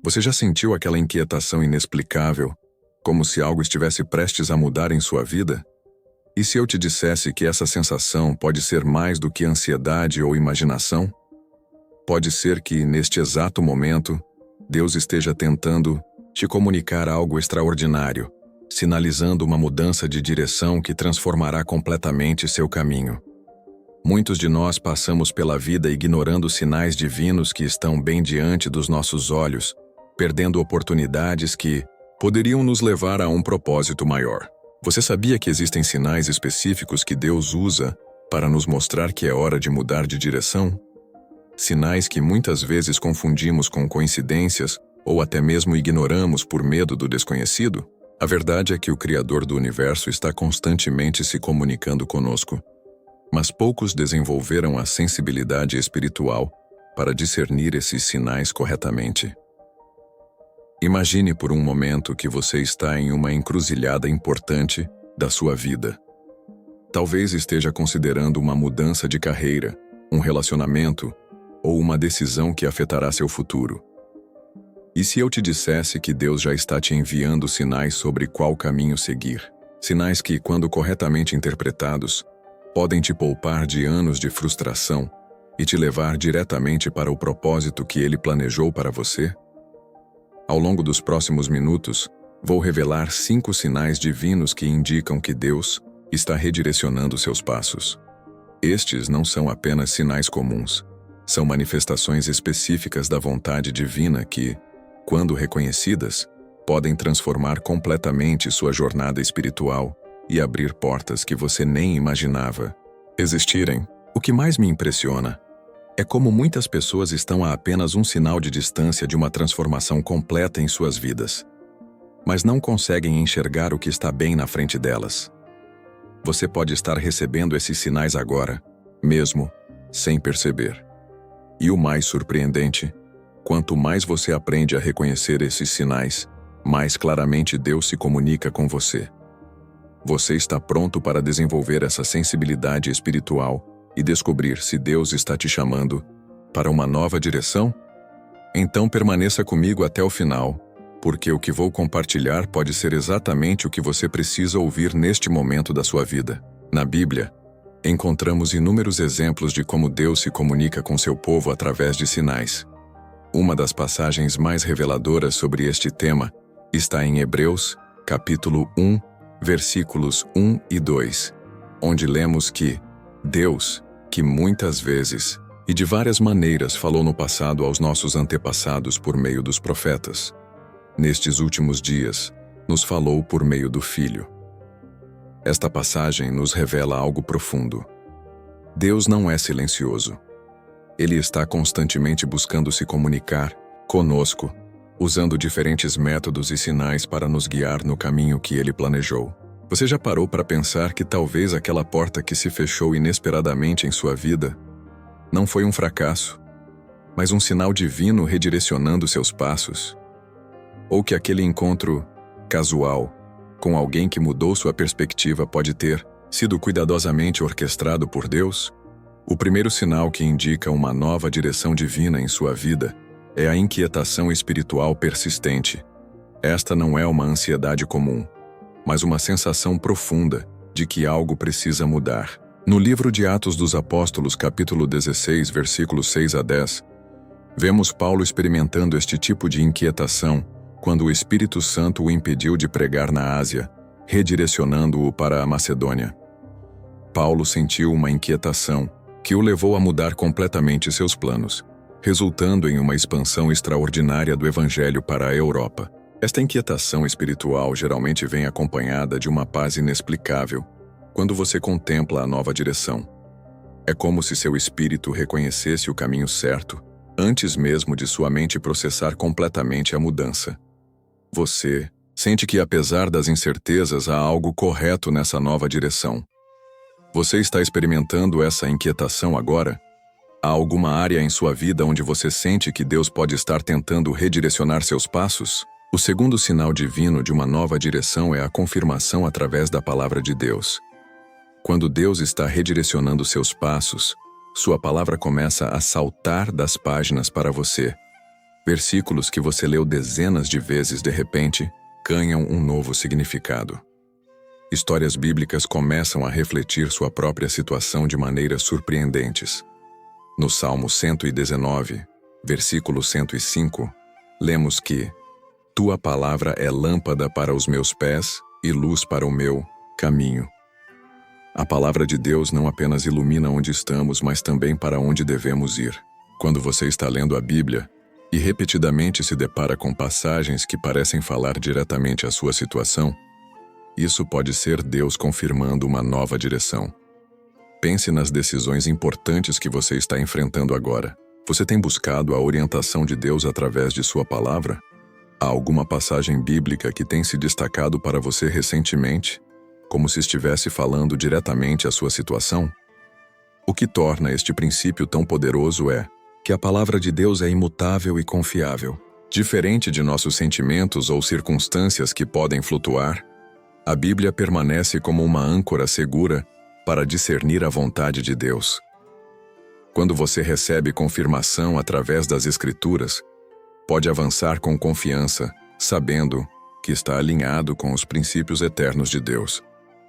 Você já sentiu aquela inquietação inexplicável, como se algo estivesse prestes a mudar em sua vida? E se eu te dissesse que essa sensação pode ser mais do que ansiedade ou imaginação? Pode ser que, neste exato momento, Deus esteja tentando te comunicar algo extraordinário, sinalizando uma mudança de direção que transformará completamente seu caminho. Muitos de nós passamos pela vida ignorando sinais divinos que estão bem diante dos nossos olhos, perdendo oportunidades que poderiam nos levar a um propósito maior. Você sabia que existem sinais específicos que Deus usa para nos mostrar que é hora de mudar de direção? Sinais que muitas vezes confundimos com coincidências ou até mesmo ignoramos por medo do desconhecido? A verdade é que o Criador do Universo está constantemente se comunicando conosco, mas poucos desenvolveram a sensibilidade espiritual para discernir esses sinais corretamente. Imagine por um momento que você está em uma encruzilhada importante da sua vida. Talvez esteja considerando uma mudança de carreira, um relacionamento ou uma decisão que afetará seu futuro. E se eu te dissesse que Deus já está te enviando sinais sobre qual caminho seguir? Sinais que, quando corretamente interpretados, podem te poupar de anos de frustração e te levar diretamente para o propósito que Ele planejou para você? Ao longo dos próximos minutos, vou revelar 5 sinais divinos que indicam que Deus está redirecionando seus passos. Estes não são apenas sinais comuns, são manifestações específicas da vontade divina que, quando reconhecidas, podem transformar completamente sua jornada espiritual e abrir portas que você nem imaginava existirem. O que mais me impressiona é como muitas pessoas estão a apenas um sinal de distância de uma transformação completa em suas vidas, mas não conseguem enxergar o que está bem na frente delas. Você pode estar recebendo esses sinais agora, mesmo sem perceber. E o mais surpreendente, quanto mais você aprende a reconhecer esses sinais, mais claramente Deus se comunica com você. Você está pronto para desenvolver essa sensibilidade espiritual e descobrir se Deus está te chamando para uma nova direção? Então permaneça comigo até o final, porque o que vou compartilhar pode ser exatamente o que você precisa ouvir neste momento da sua vida. Na Bíblia, encontramos inúmeros exemplos de como Deus se comunica com seu povo através de sinais. Uma das passagens mais reveladoras sobre este tema está em Hebreus, capítulo 1, versículos 1 e 2, onde lemos que Deus, que muitas vezes e de várias maneiras falou no passado aos nossos antepassados por meio dos profetas, nestes últimos dias, nos falou por meio do Filho. Esta passagem nos revela algo profundo. Deus não é silencioso. Ele está constantemente buscando se comunicar conosco, usando diferentes métodos e sinais para nos guiar no caminho que Ele planejou. Você já parou para pensar que talvez aquela porta que se fechou inesperadamente em sua vida não foi um fracasso, mas um sinal divino redirecionando seus passos? Ou que aquele encontro casual com alguém que mudou sua perspectiva pode ter sido cuidadosamente orquestrado por Deus? O primeiro sinal que indica uma nova direção divina em sua vida é a inquietação espiritual persistente. Esta não é uma ansiedade comum, mas uma sensação profunda de que algo precisa mudar. No livro de Atos dos Apóstolos, capítulo 16, versículos 6 a 10, vemos Paulo experimentando este tipo de inquietação quando o Espírito Santo o impediu de pregar na Ásia, redirecionando-o para a Macedônia. Paulo sentiu uma inquietação que o levou a mudar completamente seus planos, resultando em uma expansão extraordinária do Evangelho para a Europa. Esta inquietação espiritual geralmente vem acompanhada de uma paz inexplicável quando você contempla a nova direção. É como se seu espírito reconhecesse o caminho certo antes mesmo de sua mente processar completamente a mudança. Você sente que, apesar das incertezas, há algo correto nessa nova direção. Você está experimentando essa inquietação agora? Há alguma área em sua vida onde você sente que Deus pode estar tentando redirecionar seus passos? O segundo sinal divino de uma nova direção é a confirmação através da palavra de Deus. Quando Deus está redirecionando seus passos, sua palavra começa a saltar das páginas para você. Versículos que você leu dezenas de vezes de repente ganham um novo significado. Histórias bíblicas começam a refletir sua própria situação de maneiras surpreendentes. No Salmo 119, versículo 105, lemos que Tua palavra é lâmpada para os meus pés e luz para o meu caminho. A palavra de Deus não apenas ilumina onde estamos, mas também para onde devemos ir. Quando você está lendo a Bíblia e repetidamente se depara com passagens que parecem falar diretamente à sua situação, isso pode ser Deus confirmando uma nova direção. Pense nas decisões importantes que você está enfrentando agora. Você tem buscado a orientação de Deus através de sua palavra? Há alguma passagem bíblica que tem se destacado para você recentemente, como se estivesse falando diretamente à sua situação? O que torna este princípio tão poderoso é que a palavra de Deus é imutável e confiável. Diferente de nossos sentimentos ou circunstâncias que podem flutuar, a Bíblia permanece como uma âncora segura para discernir a vontade de Deus. Quando você recebe confirmação através das Escrituras, pode avançar com confiança, sabendo que está alinhado com os princípios eternos de Deus.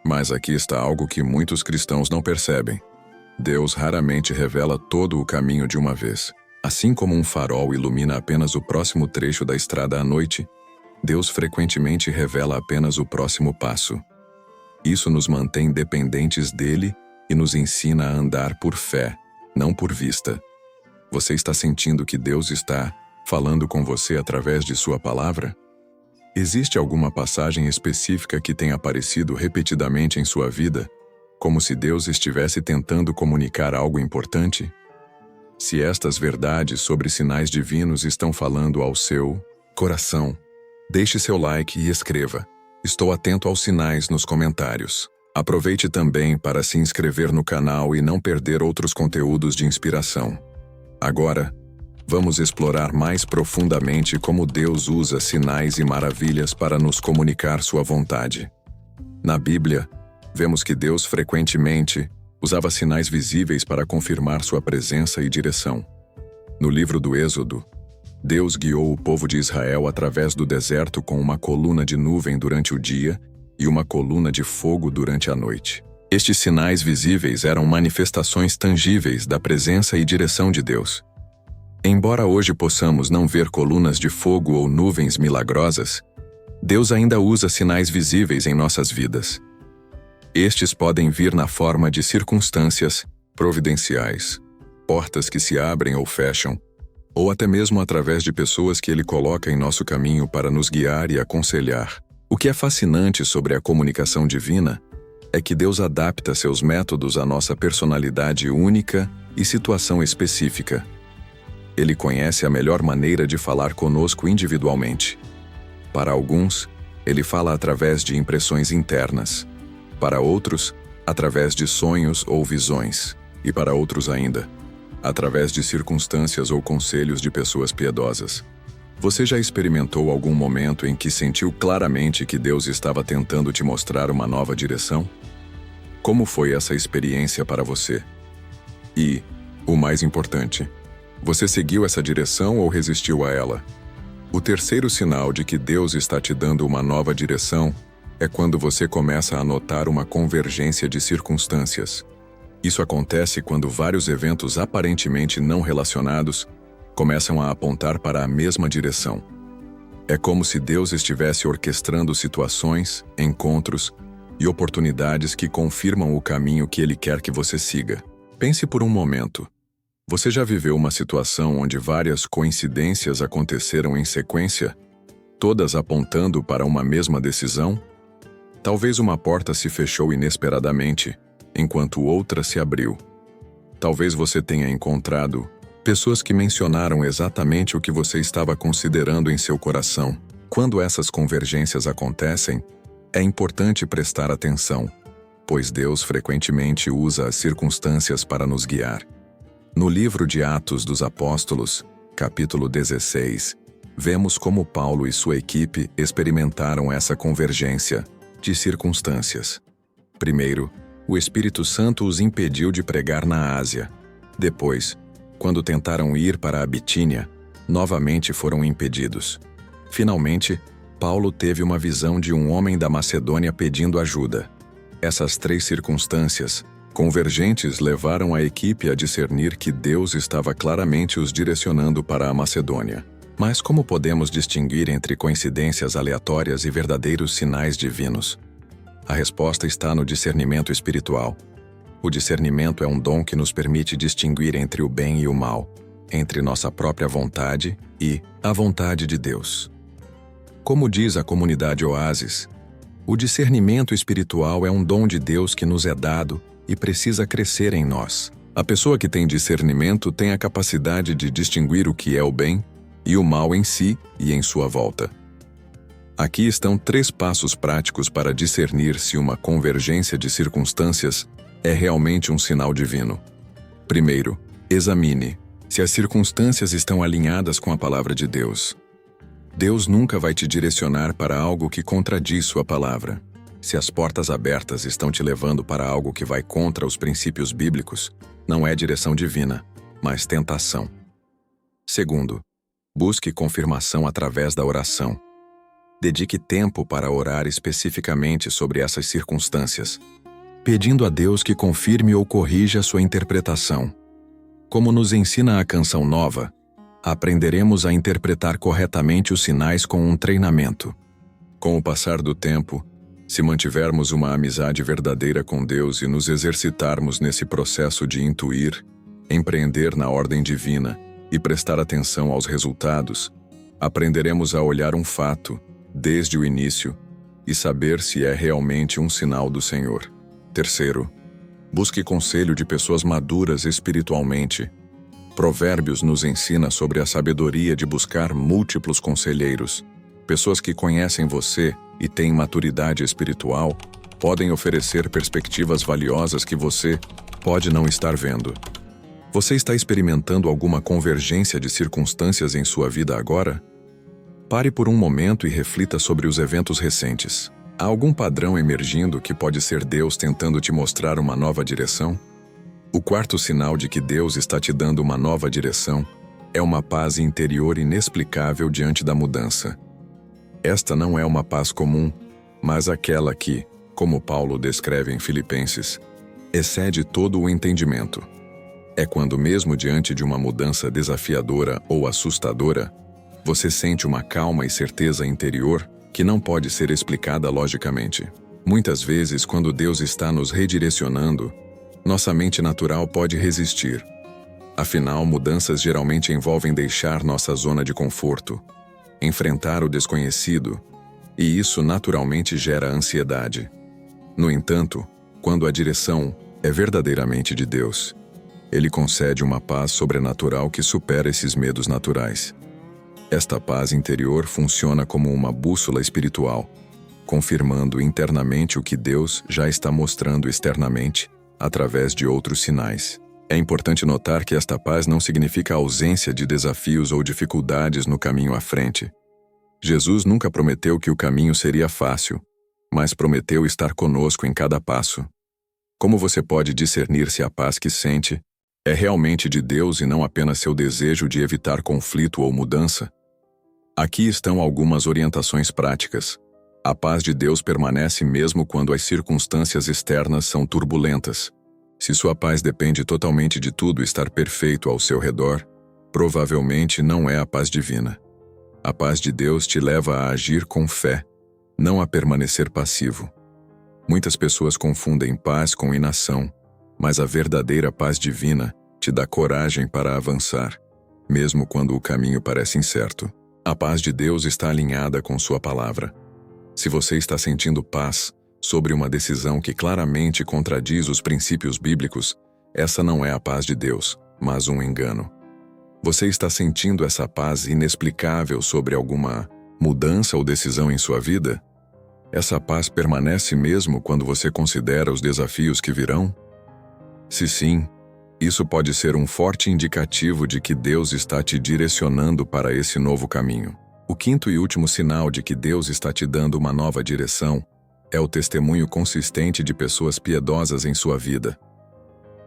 Mas aqui está algo que muitos cristãos não percebem. Deus raramente revela todo o caminho de uma vez. Assim como um farol ilumina apenas o próximo trecho da estrada à noite, Deus frequentemente revela apenas o próximo passo. Isso nos mantém dependentes dele e nos ensina a andar por fé, não por vista. Você está sentindo que Deus está falando com você através de sua palavra? Existe alguma passagem específica que tenha aparecido repetidamente em sua vida, como se Deus estivesse tentando comunicar algo importante? Se estas verdades sobre sinais divinos estão falando ao seu coração, deixe seu like e escreva "Estou atento aos sinais" nos comentários. Aproveite também para se inscrever no canal e não perder outros conteúdos de inspiração. Agora, vamos explorar mais profundamente como Deus usa sinais e maravilhas para nos comunicar sua vontade. Na Bíblia, vemos que Deus frequentemente usava sinais visíveis para confirmar sua presença e direção. No livro do Êxodo, Deus guiou o povo de Israel através do deserto com uma coluna de nuvem durante o dia e uma coluna de fogo durante a noite. Estes sinais visíveis eram manifestações tangíveis da presença e direção de Deus. Embora hoje possamos não ver colunas de fogo ou nuvens milagrosas, Deus ainda usa sinais visíveis em nossas vidas. Estes podem vir na forma de circunstâncias providenciais, portas que se abrem ou fecham, ou até mesmo através de pessoas que Ele coloca em nosso caminho para nos guiar e aconselhar. O que é fascinante sobre a comunicação divina é que Deus adapta seus métodos à nossa personalidade única e situação específica. Ele conhece a melhor maneira de falar conosco individualmente. Para alguns, Ele fala através de impressões internas. Para outros, através de sonhos ou visões. E para outros ainda, através de circunstâncias ou conselhos de pessoas piedosas. Você já experimentou algum momento em que sentiu claramente que Deus estava tentando te mostrar uma nova direção? Como foi essa experiência para você? E, o mais importante, você seguiu essa direção ou resistiu a ela? O terceiro sinal de que Deus está te dando uma nova direção é quando você começa a notar uma convergência de circunstâncias. Isso acontece quando vários eventos aparentemente não relacionados começam a apontar para a mesma direção. É como se Deus estivesse orquestrando situações, encontros e oportunidades que confirmam o caminho que Ele quer que você siga. Pense por um momento. Você já viveu uma situação onde várias coincidências aconteceram em sequência, todas apontando para uma mesma decisão? Talvez uma porta se fechou inesperadamente, enquanto outra se abriu. Talvez você tenha encontrado pessoas que mencionaram exatamente o que você estava considerando em seu coração. Quando essas convergências acontecem, é importante prestar atenção, pois Deus frequentemente usa as circunstâncias para nos guiar. No livro de Atos dos Apóstolos, capítulo 16, vemos como Paulo e sua equipe experimentaram essa convergência de circunstâncias. Primeiro, o Espírito Santo os impediu de pregar na Ásia. Depois, quando tentaram ir para a Bitínia, novamente foram impedidos. Finalmente, Paulo teve uma visão de um homem da Macedônia pedindo ajuda. Essas 3 circunstâncias convergentes levaram a equipe a discernir que Deus estava claramente os direcionando para a Macedônia. Mas como podemos distinguir entre coincidências aleatórias e verdadeiros sinais divinos? A resposta está no discernimento espiritual. O discernimento é um dom que nos permite distinguir entre o bem e o mal, entre nossa própria vontade e a vontade de Deus. Como diz a comunidade Oásis, o discernimento espiritual é um dom de Deus que nos é dado e precisa crescer em nós. A pessoa que tem discernimento tem a capacidade de distinguir o que é o bem e o mal em si e em sua volta. Aqui estão 3 passos práticos para discernir se uma convergência de circunstâncias é realmente um sinal divino. Primeiro, examine se as circunstâncias estão alinhadas com a palavra de Deus. Deus nunca vai te direcionar para algo que contradiz sua palavra. Se as portas abertas estão te levando para algo que vai contra os princípios bíblicos, não é direção divina, mas tentação. Segundo, busque confirmação através da oração. Dedique tempo para orar especificamente sobre essas circunstâncias, pedindo a Deus que confirme ou corrija sua interpretação. Como nos ensina a canção nova, aprenderemos a interpretar corretamente os sinais com um treinamento. Com o passar do tempo, se mantivermos uma amizade verdadeira com Deus e nos exercitarmos nesse processo de intuir, empreender na ordem divina e prestar atenção aos resultados, aprenderemos a olhar um fato, desde o início, e saber se é realmente um sinal do Senhor. Terceiro, busque conselho de pessoas maduras espiritualmente. Provérbios nos ensina sobre a sabedoria de buscar múltiplos conselheiros. Pessoas que conhecem você e têm maturidade espiritual podem oferecer perspectivas valiosas que você pode não estar vendo. Você está experimentando alguma convergência de circunstâncias em sua vida agora? Pare por um momento e reflita sobre os eventos recentes. Há algum padrão emergindo que pode ser Deus tentando te mostrar uma nova direção? O quarto sinal de que Deus está te dando uma nova direção é uma paz interior inexplicável diante da mudança. Esta não é uma paz comum, mas aquela que, como Paulo descreve em Filipenses, excede todo o entendimento. É quando, mesmo diante de uma mudança desafiadora ou assustadora, você sente uma calma e certeza interior que não pode ser explicada logicamente. Muitas vezes, quando Deus está nos redirecionando, nossa mente natural pode resistir. Afinal, mudanças geralmente envolvem deixar nossa zona de conforto, enfrentar o desconhecido, e isso naturalmente gera ansiedade. No entanto, quando a direção é verdadeiramente de Deus, Ele concede uma paz sobrenatural que supera esses medos naturais. Esta paz interior funciona como uma bússola espiritual, confirmando internamente o que Deus já está mostrando externamente, através de outros sinais. É importante notar que esta paz não significa a ausência de desafios ou dificuldades no caminho à frente. Jesus nunca prometeu que o caminho seria fácil, mas prometeu estar conosco em cada passo. Como você pode discernir se a paz que sente é realmente de Deus e não apenas seu desejo de evitar conflito ou mudança? Aqui estão algumas orientações práticas. A paz de Deus permanece mesmo quando as circunstâncias externas são turbulentas. Se sua paz depende totalmente de tudo estar perfeito ao seu redor, provavelmente não é a paz divina. A paz de Deus te leva a agir com fé, não a permanecer passivo. Muitas pessoas confundem paz com inação, mas a verdadeira paz divina te dá coragem para avançar, mesmo quando o caminho parece incerto. A paz de Deus está alinhada com sua palavra. Se você está sentindo paz sobre uma decisão que claramente contradiz os princípios bíblicos, essa não é a paz de Deus, mas um engano. Você está sentindo essa paz inexplicável sobre alguma mudança ou decisão em sua vida? Essa paz permanece mesmo quando você considera os desafios que virão? Se sim, isso pode ser um forte indicativo de que Deus está te direcionando para esse novo caminho. O quinto e último sinal de que Deus está te dando uma nova direção é o testemunho consistente de pessoas piedosas em sua vida.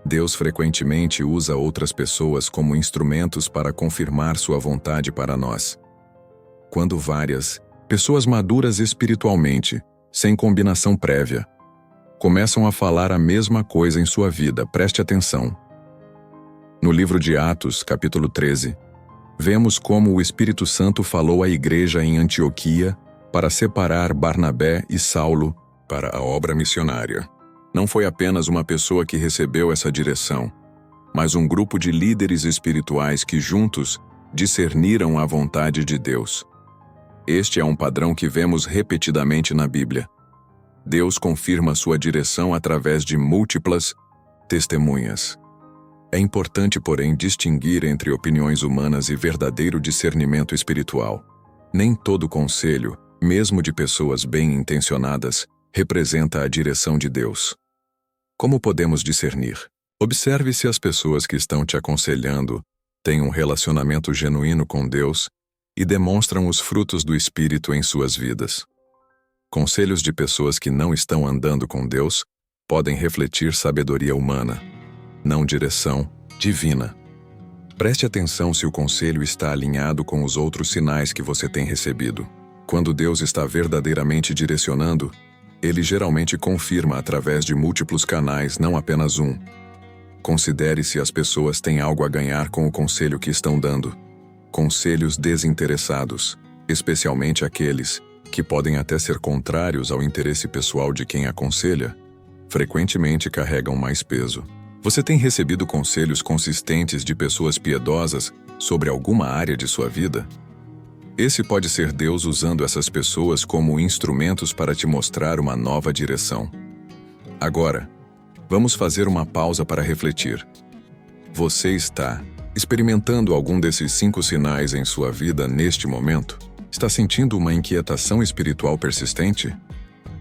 Deus frequentemente usa outras pessoas como instrumentos para confirmar sua vontade para nós. Quando várias pessoas maduras espiritualmente, sem combinação prévia, começam a falar a mesma coisa em sua vida, preste atenção. No livro de Atos, capítulo 13, vemos como o Espírito Santo falou à igreja em Antioquia para separar Barnabé e Saulo para a obra missionária. Não foi apenas uma pessoa que recebeu essa direção, mas um grupo de líderes espirituais que juntos discerniram a vontade de Deus. Este é um padrão que vemos repetidamente na Bíblia. Deus confirma sua direção através de múltiplas testemunhas. É importante, porém, distinguir entre opiniões humanas e verdadeiro discernimento espiritual. Nem todo conselho, mesmo de pessoas bem-intencionadas, representa a direção de Deus. Como podemos discernir? Observe se as pessoas que estão te aconselhando têm um relacionamento genuíno com Deus e demonstram os frutos do Espírito em suas vidas. Conselhos de pessoas que não estão andando com Deus podem refletir sabedoria humana, não direção divina. Preste atenção se o conselho está alinhado com os outros sinais que você tem recebido. Quando Deus está verdadeiramente direcionando, Ele geralmente confirma através de múltiplos canais, não apenas um. Considere se as pessoas têm algo a ganhar com o conselho que estão dando. Conselhos desinteressados, especialmente aqueles que podem até ser contrários ao interesse pessoal de quem aconselha, frequentemente carregam mais peso. Você tem recebido conselhos consistentes de pessoas piedosas sobre alguma área de sua vida? Esse pode ser Deus usando essas pessoas como instrumentos para te mostrar uma nova direção. Agora, vamos fazer uma pausa para refletir. Você está experimentando algum desses 5 sinais em sua vida neste momento? Está sentindo uma inquietação espiritual persistente?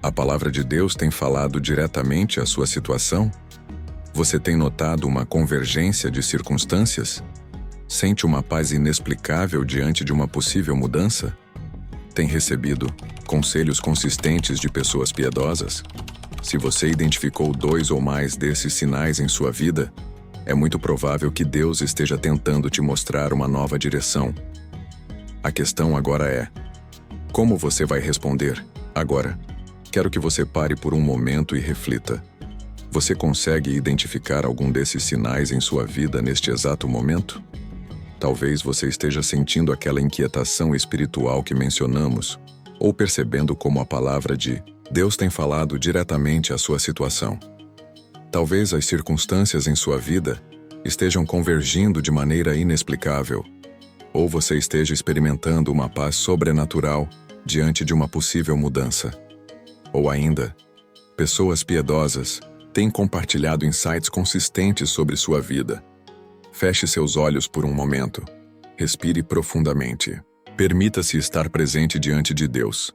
A palavra de Deus tem falado diretamente à sua situação? Você tem notado uma convergência de circunstâncias? Sente uma paz inexplicável diante de uma possível mudança? Tem recebido conselhos consistentes de pessoas piedosas? Se você identificou 2 ou mais desses sinais em sua vida, é muito provável que Deus esteja tentando te mostrar uma nova direção. A questão agora é: como você vai responder? Agora, quero que você pare por um momento e reflita. Você consegue identificar algum desses sinais em sua vida neste exato momento? Talvez você esteja sentindo aquela inquietação espiritual que mencionamos, ou percebendo como a palavra de Deus tem falado diretamente à sua situação. Talvez as circunstâncias em sua vida estejam convergindo de maneira inexplicável, ou você esteja experimentando uma paz sobrenatural diante de uma possível mudança. Ou ainda, pessoas piedosas têm compartilhado insights consistentes sobre sua vida. Feche seus olhos por um momento. Respire profundamente. Permita-se estar presente diante de Deus.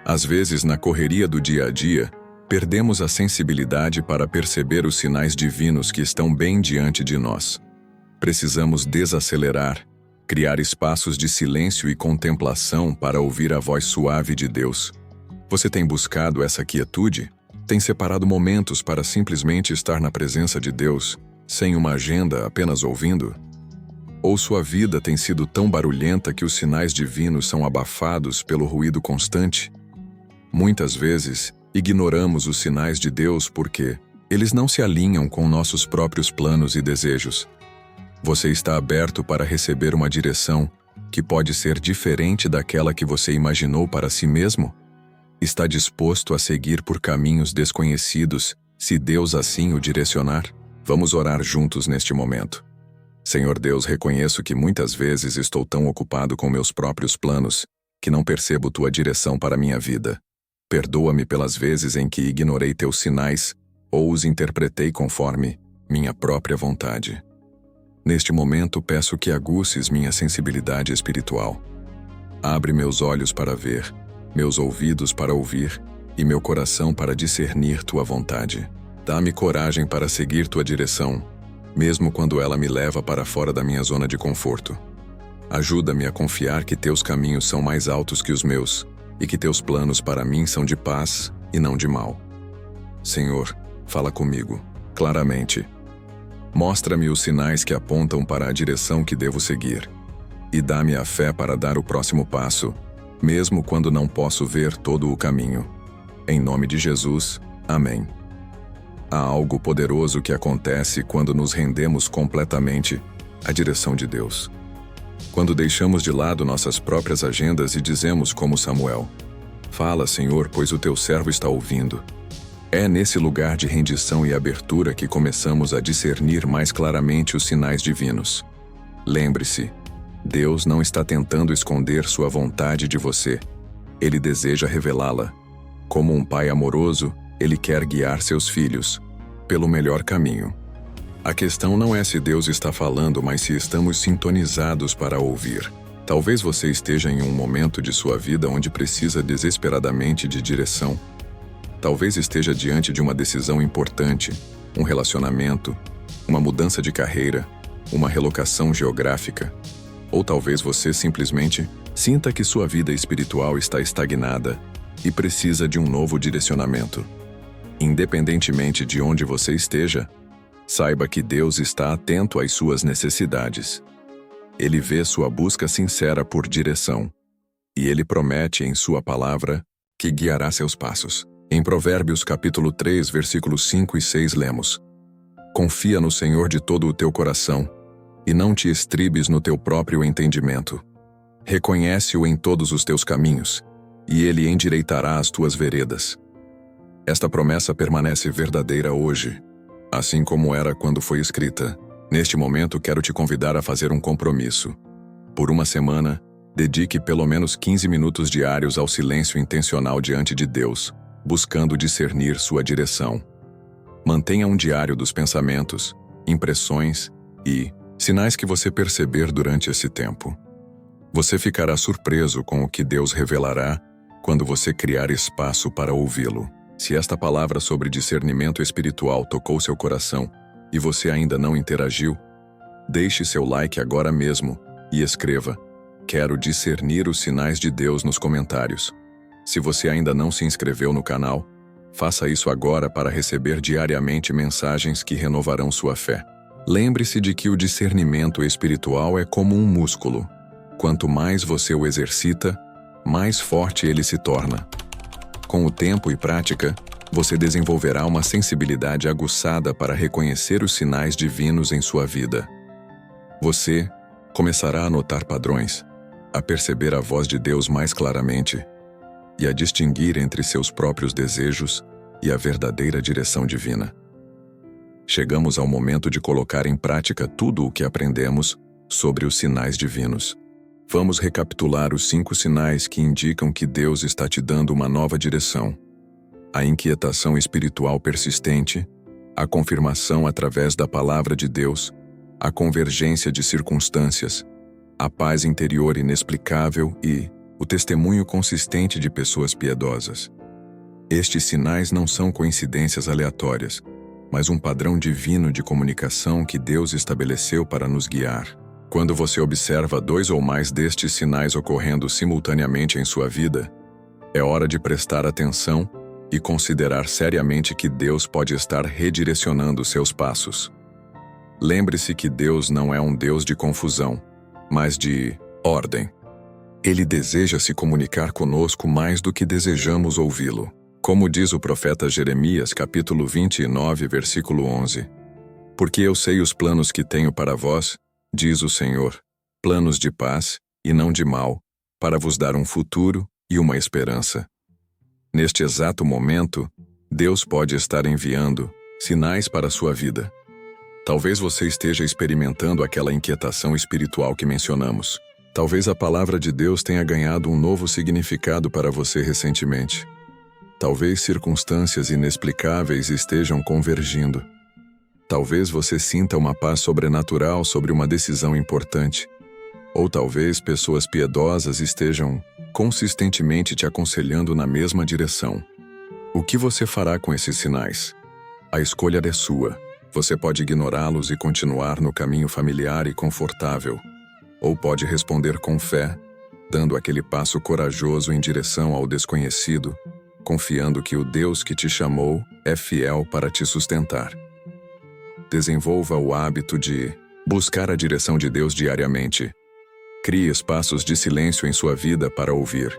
Às vezes, na correria do dia a dia, perdemos a sensibilidade para perceber os sinais divinos que estão bem diante de nós. Precisamos desacelerar, criar espaços de silêncio e contemplação para ouvir a voz suave de Deus. Você tem buscado essa quietude? Tem separado momentos para simplesmente estar na presença de Deus, sem uma agenda, apenas ouvindo? Ou sua vida tem sido tão barulhenta que os sinais divinos são abafados pelo ruído constante? Muitas vezes, ignoramos os sinais de Deus porque eles não se alinham com nossos próprios planos e desejos. Você está aberto para receber uma direção que pode ser diferente daquela que você imaginou para si mesmo? Está disposto a seguir por caminhos desconhecidos, se Deus assim o direcionar? Vamos orar juntos neste momento. Senhor Deus, reconheço que muitas vezes estou tão ocupado com meus próprios planos que não percebo tua direção para minha vida. Perdoa-me pelas vezes em que ignorei teus sinais ou os interpretei conforme minha própria vontade. Neste momento, peço que aguçes minha sensibilidade espiritual. Abre meus olhos para ver, meus ouvidos para ouvir e meu coração para discernir tua vontade. Dá-me coragem para seguir tua direção, mesmo quando ela me leva para fora da minha zona de conforto. Ajuda-me a confiar que teus caminhos são mais altos que os meus e que teus planos para mim são de paz e não de mal. Senhor, fala comigo, claramente. Mostra-me os sinais que apontam para a direção que devo seguir. E dá-me a fé para dar o próximo passo, mesmo quando não posso ver todo o caminho. Em nome de Jesus, amém. Há algo poderoso que acontece quando nos rendemos completamente à direção de Deus. Quando deixamos de lado nossas próprias agendas e dizemos como Samuel: "Fala, Senhor, pois o teu servo está ouvindo." É nesse lugar de rendição e abertura que começamos a discernir mais claramente os sinais divinos. Lembre-se, Deus não está tentando esconder sua vontade de você. Ele deseja revelá-la. Como um pai amoroso, ele quer guiar seus filhos pelo melhor caminho. A questão não é se Deus está falando, mas se estamos sintonizados para ouvir. Talvez você esteja em um momento de sua vida onde precisa desesperadamente de direção. Talvez esteja diante de uma decisão importante, um relacionamento, uma mudança de carreira, uma relocação geográfica. Ou talvez você simplesmente sinta que sua vida espiritual está estagnada e precisa de um novo direcionamento. Independentemente de onde você esteja, saiba que Deus está atento às suas necessidades. Ele vê sua busca sincera por direção, e Ele promete em sua palavra que guiará seus passos. Em Provérbios capítulo 3, versículos 5 e 6 lemos: "Confia no Senhor de todo o teu coração, e não te estribes no teu próprio entendimento. Reconhece-o em todos os teus caminhos, e Ele endireitará as tuas veredas." Esta promessa permanece verdadeira hoje, assim como era quando foi escrita. Neste momento, quero te convidar a fazer um compromisso. Por uma semana, dedique pelo menos 15 minutos diários ao silêncio intencional diante de Deus, buscando discernir sua direção. Mantenha um diário dos pensamentos, impressões e sinais que você perceber durante esse tempo. Você ficará surpreso com o que Deus revelará quando você criar espaço para ouvi-lo. Se esta palavra sobre discernimento espiritual tocou seu coração e você ainda não interagiu, deixe seu like agora mesmo e escreva: "Quero discernir os sinais de Deus" nos comentários. Se você ainda não se inscreveu no canal, faça isso agora para receber diariamente mensagens que renovarão sua fé. Lembre-se de que o discernimento espiritual é como um músculo. Quanto mais você o exercita, mais forte ele se torna. Com o tempo e prática, você desenvolverá uma sensibilidade aguçada para reconhecer os sinais divinos em sua vida. Você começará a notar padrões, a perceber a voz de Deus mais claramente e a distinguir entre seus próprios desejos e a verdadeira direção divina. Chegamos ao momento de colocar em prática tudo o que aprendemos sobre os sinais divinos. Vamos recapitular os 5 sinais que indicam que Deus está te dando uma nova direção: a inquietação espiritual persistente, a confirmação através da palavra de Deus, a convergência de circunstâncias, a paz interior inexplicável e o testemunho consistente de pessoas piedosas. Estes sinais não são coincidências aleatórias, mas um padrão divino de comunicação que Deus estabeleceu para nos guiar. Quando você observa 2 ou mais destes sinais ocorrendo simultaneamente em sua vida, é hora de prestar atenção e considerar seriamente que Deus pode estar redirecionando seus passos. Lembre-se que Deus não é um Deus de confusão, mas de ordem. Ele deseja se comunicar conosco mais do que desejamos ouvi-lo. Como diz o profeta Jeremias, capítulo 29, versículo 11: "Porque eu sei os planos que tenho para vós, diz o Senhor, planos de paz e não de mal, para vos dar um futuro e uma esperança." Neste exato momento, Deus pode estar enviando sinais para a sua vida. Talvez você esteja experimentando aquela inquietação espiritual que mencionamos. Talvez a palavra de Deus tenha ganhado um novo significado para você recentemente. Talvez circunstâncias inexplicáveis estejam convergindo. Talvez você sinta uma paz sobrenatural sobre uma decisão importante. Ou talvez pessoas piedosas estejam consistentemente te aconselhando na mesma direção. O que você fará com esses sinais? A escolha é sua. Você pode ignorá-los e continuar no caminho familiar e confortável. Ou pode responder com fé, dando aquele passo corajoso em direção ao desconhecido, confiando que o Deus que te chamou é fiel para te sustentar. desenvolva o hábito de buscar a direção de Deus diariamente. Crie espaços de silêncio em sua vida para ouvir.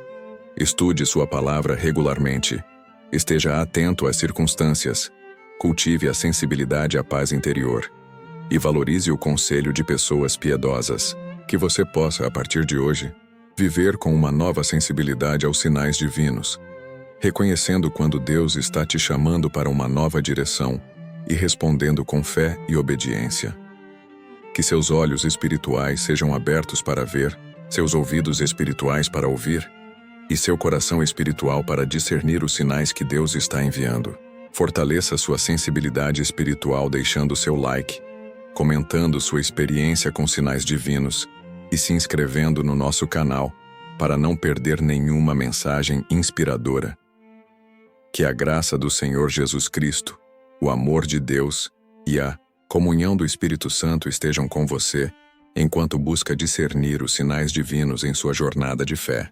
Estude sua palavra regularmente. Esteja atento às circunstâncias. Cultive a sensibilidade à paz interior. E valorize o conselho de pessoas piedosas. Que você possa, a partir de hoje, viver com uma nova sensibilidade aos sinais divinos, reconhecendo quando Deus está te chamando para uma nova direção e respondendo com fé e obediência. Que seus olhos espirituais sejam abertos para ver, seus ouvidos espirituais para ouvir e seu coração espiritual para discernir os sinais que Deus está enviando. Fortaleça sua sensibilidade espiritual deixando seu like, comentando sua experiência com sinais divinos e se inscrevendo no nosso canal para não perder nenhuma mensagem inspiradora. Que a graça do Senhor Jesus Cristo, o amor de Deus e a comunhão do Espírito Santo estejam com você enquanto busca discernir os sinais divinos em sua jornada de fé.